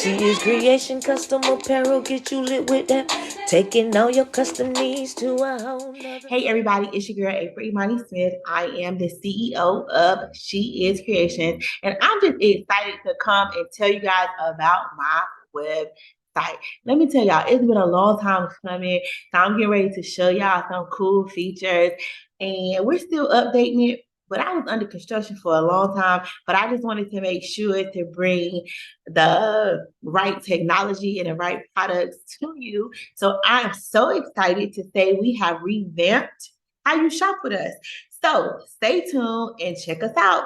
She is creation, custom apparel, get you lit with that. Taking all your custom needs to a whole nother. Hey everybody, it's your girl aprilimanismith. I am the CEO of She Is Creations, and I'm just excited to come and tell you guys about my website. Let me tell y'all, it's been a long time coming, so I'm getting ready to show y'all some cool features, and we're still updating it. But I was under construction for a long time, but I just wanted to make sure to bring the right technology and the right products to you. So I'm so excited to say we have revamped how you shop with us. So stay tuned and check us out.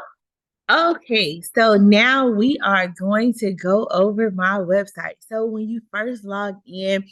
Okay, so now we are going to go over my website. So when you first log in,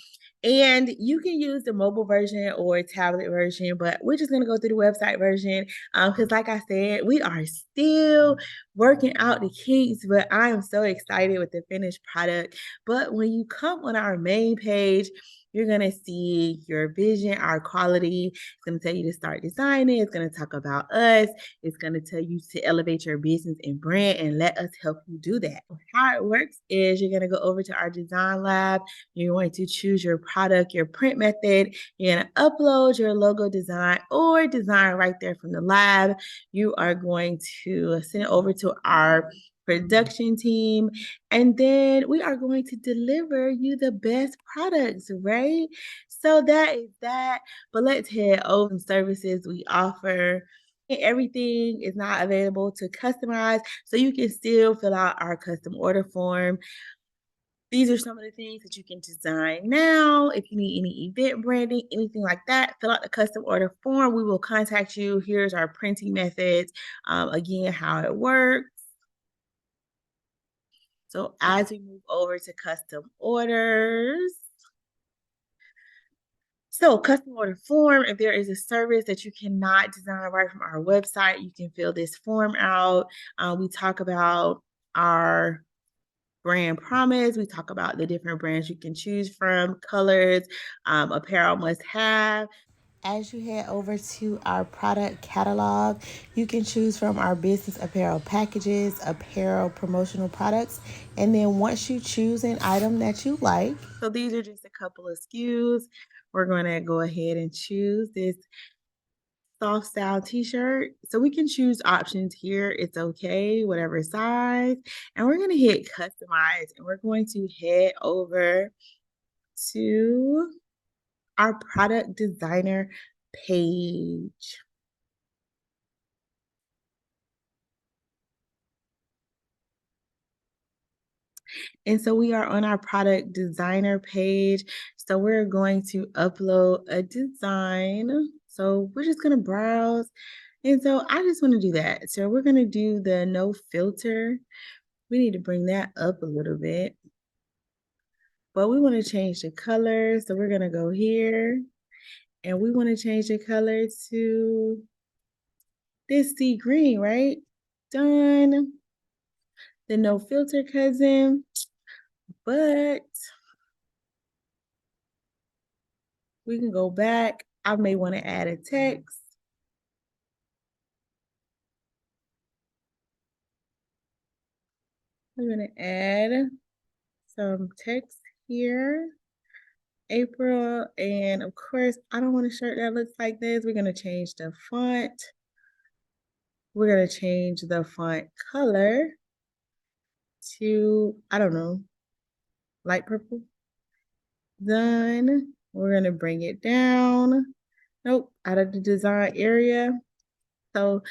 and you can use the mobile version or tablet version, but we're just going to go through the website version because like I said, we are still working out the kinks, but I am so excited with the finished product. But when you come on our main page, you're going to see your vision, our quality. It's going to tell you to start designing. It's going to talk about us. It's going to tell you to elevate your business and brand and let us help you do that. How it works is you're going to go over to our design lab. You're going to choose your product, your print method. You're going to upload your logo design or design right there from the lab. You are going to send it over to our production team, and then we are going to deliver you the best products, right? So that is that. But let's head over some services we offer. Everything is not available to customize, so you can still fill out our custom order form. These are some of the things that you can design now. If you need any event branding, anything like that, fill out the custom order form. We will contact you. Here's our printing methods. Again, how it works. So as we move over to custom orders, so custom order form, if there is a service that you cannot design right from our website, you can fill this form out. We talk about our brand promise. We talk about the different brands you can choose from, colors, apparel must have. As you head over to our product catalog, you can choose from our business apparel packages, apparel promotional products, and then once you choose an item that you like, so these are just a couple of SKUs. We're going to go ahead and choose this soft style t-shirt. So we can choose options here. It's okay, whatever size. And we're going to hit customize, and we're going to head over to our product designer page. And so we are on our product designer page. So we're going to upload a design. So we're just going to browse. And so I just want to do that. So we're going to do the no filter. We need to bring that up a little bit. But we want to change the color. So we're going to go here. And we want to change the color to this sea green, right? Done. The no filter cousin. But we can go back. I may want to add a text. We're going to add some text here. April, and of course, I don't want a shirt that looks like this. We're going to change the font. We're going to change the font color to, I don't know, light purple. Done. We're going to bring it down. Nope, out of the design area. So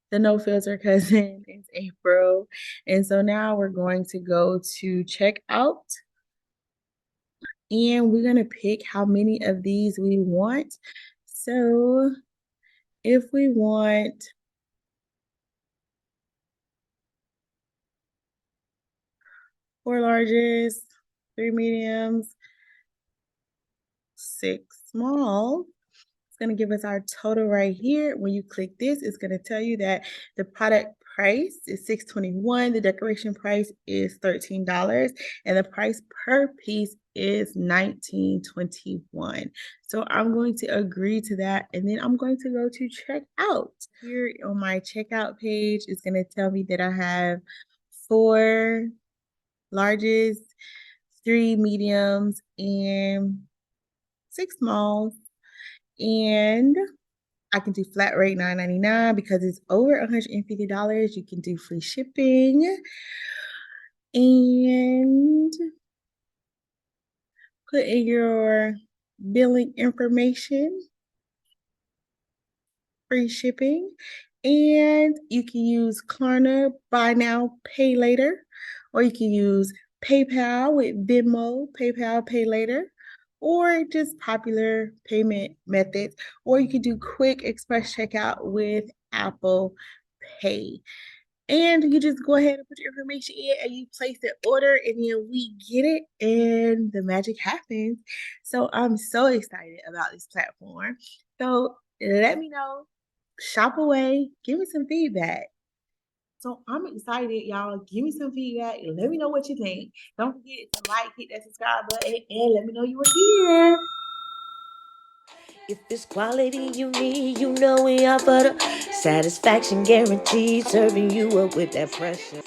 the no filter cousin is April. And so now we're going to go to checkout. And we're going to pick how many of these we want. So if we want 4 larges, 3 mediums, 6 small, it's going to give us our total right here. When you click this, it's going to tell you that the product price is $6.21. The decoration price is $13, and the price per piece is $19.21. So I'm going to agree to that, and then I'm going to go to checkout. Here on my checkout page, it's going to tell me that I have 4 larges, 3 mediums, and 6 smalls. And I can do flat rate $9.99 because it's over $150. You can do free shipping. And put in your billing information, free shipping. And you can use Klarna, buy now, pay later, or you can use PayPal with Venmo, PayPal, pay later, or just popular payment methods, or you can do quick express checkout with Apple Pay. And you just go ahead and put your information in and you place the order, and then we get it and the magic happens. So I'm so excited about this platform. So let me know, shop away, give me some feedback. So I'm excited, y'all. Give me some feedback and let me know what you think. Don't forget to like, hit that subscribe button, and let me know you were here. If it's quality you need, you know we offer the satisfaction guaranteed, serving you up with that pressure.